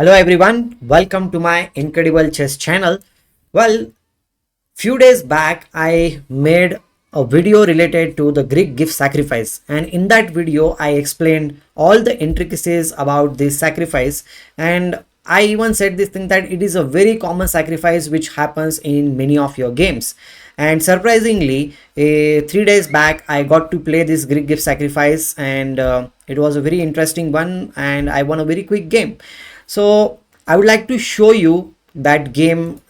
Hello everyone, welcome to my Incredible Chess channel. Well, few days back I made a video related to the Greek gift sacrifice, and in that video I explained all the intricacies about this sacrifice, and I even said this thing that it is a very common sacrifice which happens in many of your games. And surprisingly, 3 days back I got to play this Greek gift sacrifice, and it was a very interesting one and I won a very quick game. So I would like to show you that game,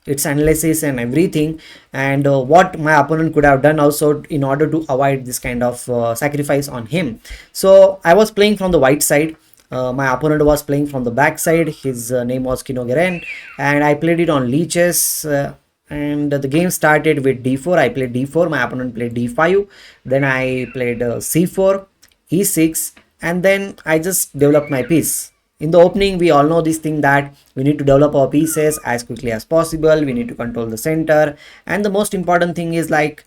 its analysis and everything, and what my opponent could have done also in order to avoid this kind of sacrifice on him. So I was playing from the white side. My opponent was playing from the back side. His name was Kinogeren, and I played it on Lichess. And the game started with d4. I played d4, my opponent played d5, then I played c4, e6, and then I just developed my piece. In the opening, we all know this thing that we need to develop our pieces as quickly as possible. We need to control the center, and the most important thing is like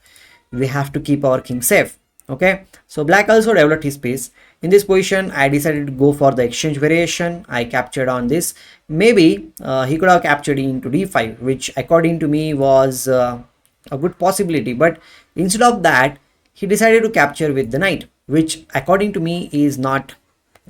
we have to keep our king safe. Okay, so black also developed his piece. In this position, I decided to go for the exchange variation. I captured on this. Maybe he could have captured into d5, which according to me was a good possibility, but instead of that he decided to capture with the knight, which according to me is not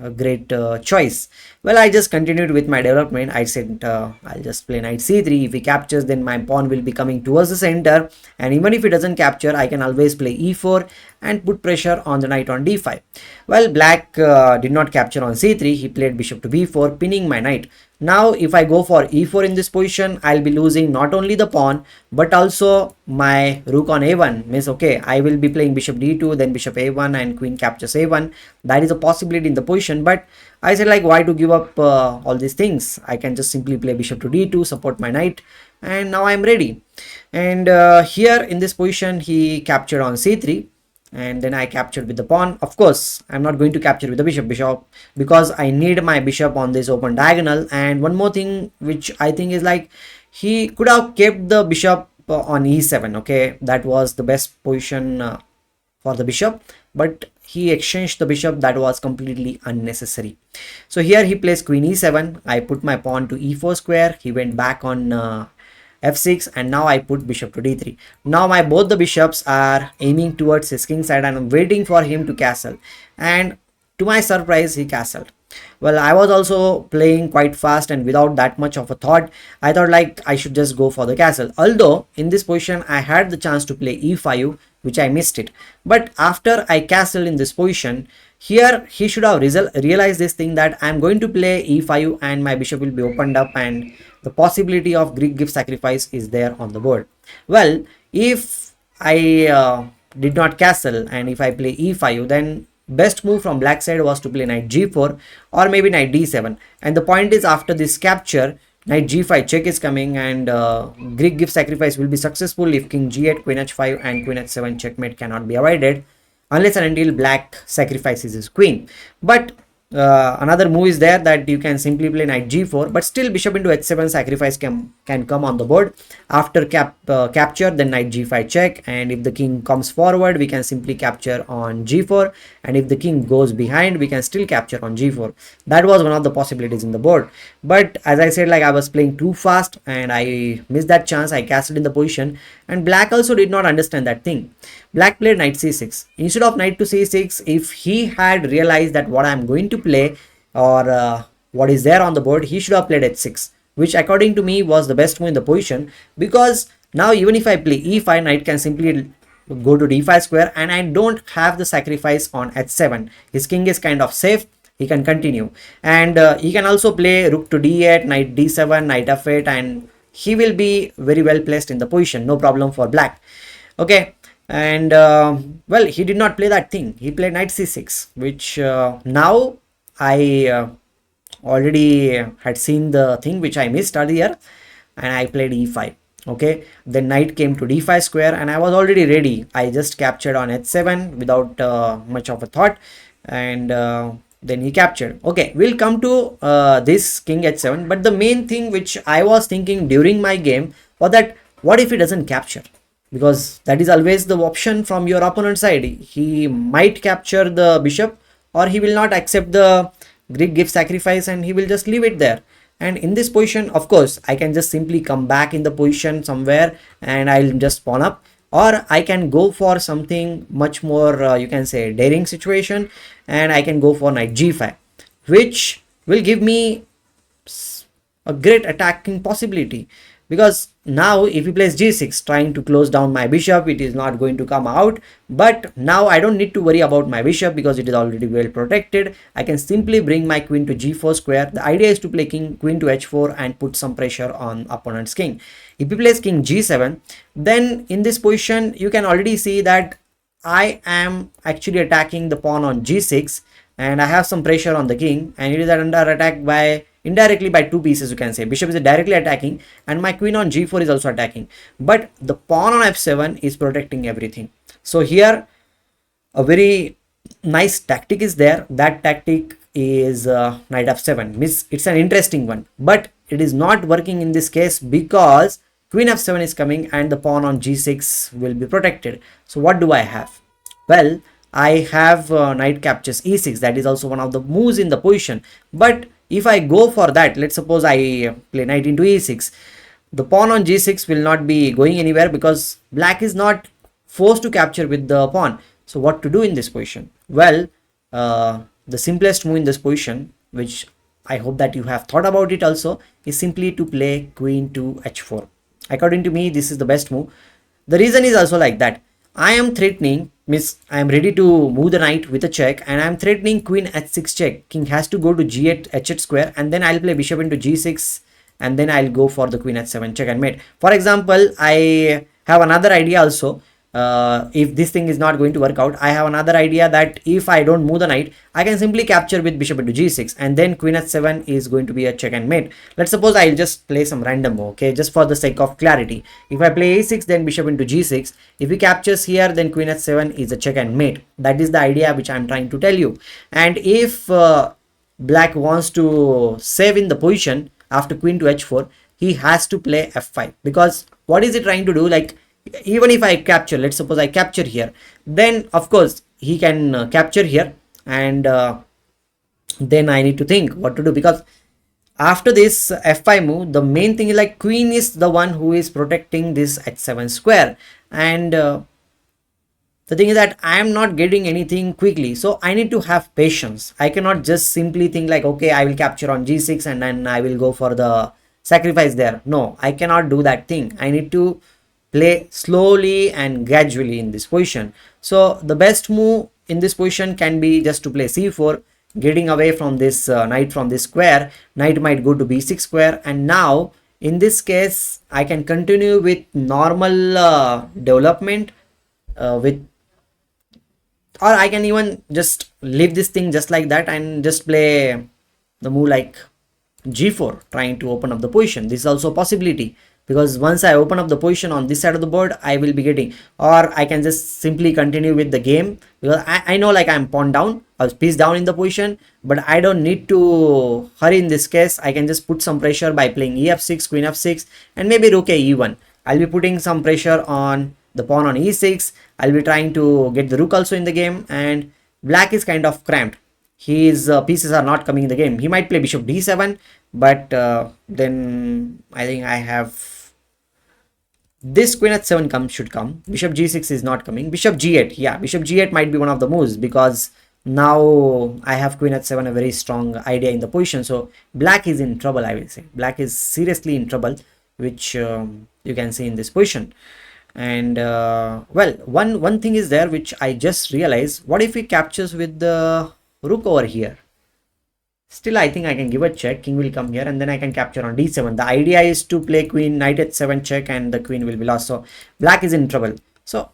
a great choice. Well, I just continued with my development. I said I'll just play knight c3. If he captures, then my pawn will be coming towards the center, and even if he doesn't capture, I can always play e4 and put pressure on the knight on d5. Well, black did not capture on c3. He played bishop to b4, pinning my knight. Now if I go for e4 in this position, I'll be losing not only the pawn but also my rook on a1. Means okay, I will be playing bishop d2, then bishop a1, and queen captures a1. That is a possibility in the position, but I said like, why to give up all these things? I can just simply play bishop to d2, support my knight, and now I'm ready. And here in this position he captured on c3, and then I captured with the pawn. Of course, I'm not going to capture with the bishop because I need my bishop on this open diagonal. And one more thing which I think is like, he could have kept the bishop on e7. Okay, that was the best position for the bishop, but he exchanged the bishop. That was completely unnecessary. So here he plays queen e7. I put my pawn to e4 square. He went back on f6, and now I put bishop to d3. Now my both the bishops are aiming towards his king side, and I'm waiting for him to castle, and to my surprise he castled. Well, I was also playing quite fast and without that much of a thought. I thought like I should just go for the castle, although in this position I had the chance to play e5, which I missed it. But after I castled in this position, here he should have realized this thing that I'm going to play e5 and my bishop will be opened up, and the possibility of Greek gift sacrifice is there on the board. Well, if I did not castle and if I play e5, then best move from black side was to play knight g4 or maybe knight d7. And the point is, after this capture, knight g5 check is coming, and Greek gift sacrifice will be successful if king g8, queen h5, and queen h7 checkmate cannot be avoided unless and until black sacrifices his queen. But another move is there that you can simply play knight g4, but still bishop into h7 sacrifice can come on the board. After capture, then knight g5 check, and if the king comes forward, we can simply capture on g4, and if the king goes behind, we can still capture on g4. That was one of the possibilities in the board, but as I said, like I was playing too fast and I missed that chance. I castled in the position, and black also did not understand that thing. Black played knight c6 instead of knight to c6. If he had realized that what I'm going to play or what is there on the board, he should have played h6, which according to me was the best move in the position, because now even if I play e5, knight can simply go to d5 square, and I don't have the sacrifice on h7. His king is kind of safe. He can continue, and he can also play rook to d8, knight d7, knight f8, and he will be very well placed in the position. No problem for black. Okay. And well, he did not play that thing. He played knight c6, which now I already had seen the thing which I missed earlier, and I played e5. Okay, then knight came to d5 square, and I was already ready. I just captured on h7 without much of a thought, and then he captured. Okay, we'll come to this king h7, but the main thing which I was thinking during my game was that, what if he doesn't capture? Because that is always the option from your opponent's side. He might capture the bishop, or he will not accept the Greek gift sacrifice, and he will just leave it there. And in this position, of course, I can just simply come back in the position somewhere and I'll just pawn up, or I can go for something much more you can say daring situation, and I can go for knight g5, which will give me a great attacking possibility, because now if he plays g6 trying to close down my bishop, it is not going to come out. But now I don't need to worry about my bishop because it is already well protected. I can simply bring my queen to g4 square. The idea is to play queen to h4 and put some pressure on opponent's king. If he plays king g7, then in this position you can already see that I am actually attacking the pawn on g6, and I have some pressure on the king, and it is under attack by indirectly by two pieces, you can say. Bishop is directly attacking and my queen on g4 is also attacking, but the pawn on f7 is protecting everything. So here a very nice tactic is there. That tactic is knight f7. It's an interesting one, but it is not working in this case because queen f7 is coming and the pawn on g6 will be protected. So what do I have? Well, I have knight captures e6. That is also one of the moves in the position. But if I go for that, let's suppose I play knight into e6, the pawn on g6 will not be going anywhere because black is not forced to capture with the pawn. So what to do in this position? Well, the simplest move in this position, which I hope that you have thought about it also, is simply to play queen to h4. According to me, this is the best move. The reason is also like that. I am threatening, means I am ready to move the knight with a check, and I am threatening queen h6 check. King has to go to g8 h8 square, and then I'll play bishop into g6, and then I'll go for the queen h7 check and mate. For example, I have another idea also. If this thing is not going to work out, I have another idea that if I don't move the knight, I can simply capture with bishop into g6, and then queen h7 is going to be a check and mate. Let's suppose I'll just play some random move, okay, just for the sake of clarity. If I play a6, then bishop into g6. If he captures here, then queen h7 is a check and mate. That is the idea which I'm trying to tell you. And if black wants to save in the position after queen to h4, he has to play f5, because what is he trying to do? Like, even if I capture, let's suppose I capture here, then of course he can capture here, and then I need to think what to do, because after this f5 move, the main thing is like queen is the one who is protecting this h7 square, and the thing is that I am not getting anything quickly, so I need to have patience. I cannot just simply think like, okay, I will capture on g6 and then I will go for the sacrifice there. No, I cannot do that thing. I need to play slowly and gradually in this position. So the best move in this position can be just to play c4, getting away from this knight from this square. Knight might go to b6 square, and now in this case I can continue with normal development with, or I can even just leave this thing just like that and just play the move like g4, trying to open up the position. This is also a possibility, because once I open up the position on this side of the board, I will be getting, or I can just simply continue with the game, because I know like I'm pawn down or piece down in the position, but I don't need to hurry in this case. I can just put some pressure by playing ef6, queen f6, and maybe rook e1. I'll be putting some pressure on the pawn on e6. I'll be trying to get the rook also in the game, and black is kind of cramped. His pieces are not coming in the game. He might play bishop d7, but then I think I have this queen h7 should come. Bishop g6 is not coming. Bishop g8, yeah, bishop g8 might be one of the moves, because now I have queen h7, a very strong idea in the position. So black is in trouble, I will say. Black is seriously in trouble, which you can see in this position. And well, one thing is there which I just realized. What if he captures with the rook over here? Still, I think I can give a check. King will come here, and then I can capture on d7. The idea is to play queen knight h7 check, and the queen will be lost. So black is in trouble. So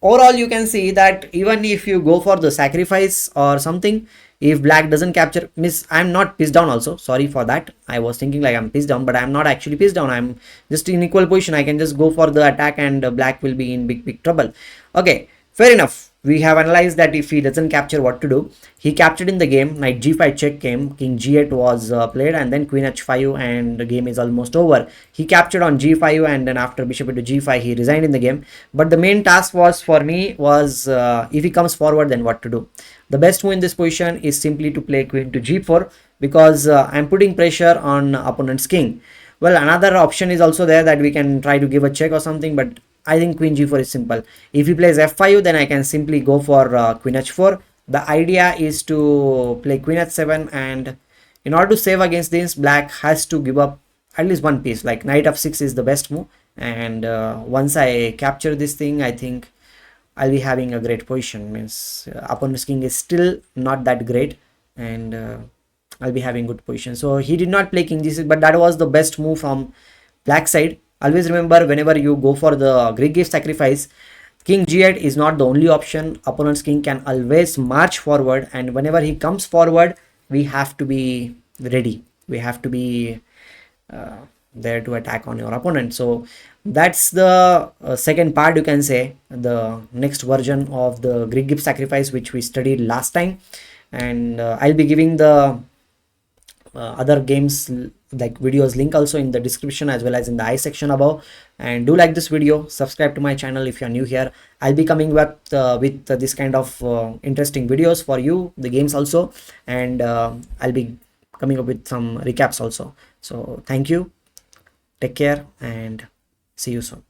overall, you can see that even if you go for the sacrifice or something, if black doesn't capture, miss, I'm not pissed down also. Sorry for that. I was thinking like I'm pissed down, but I'm not actually pissed down. I'm just in equal position. I can just go for the attack, and black will be in big trouble. Okay, fair enough. We have analyzed that if he doesn't capture, what to do. He captured in the game. Knight g5 check came. King g8 was played, and then queen h5, and the game is almost over. He captured on g5, and then after bishop into g5, he resigned in the game. But the main task was for me was if he comes forward, then what to do. the best move in this position is simply to play queen to g4, because I'm putting pressure on opponent's king. Well, another option is also there, that we can try to give a check or something, but I think queen g4 is simple. If he plays f5, then I can simply go for queen h4. The idea is to play queen h7, and in order to save against this, black has to give up at least one piece. Like knight f6 is the best move, and once I capture this thing, I think I'll be having a great position. Means opponent's king is still not that great, and I'll be having good position. So he did not play king g6, but that was the best move from black side. Always remember, whenever you go for the Greek gift sacrifice, king g8 is not the only option. Opponent's king can always march forward, and whenever he comes forward, we have to be ready. We have to be there to attack on your opponent. So that's the second part, you can say, the next version of the Greek gift sacrifice which we studied last time. And I'll be giving the other games like videos link also in the description as well as in the I section above. And do like this video, subscribe to my channel if you're new here. I'll be coming back with this kind of interesting videos for you, the games also, and I'll be coming up with some recaps also. So thank you, take care, and see you soon.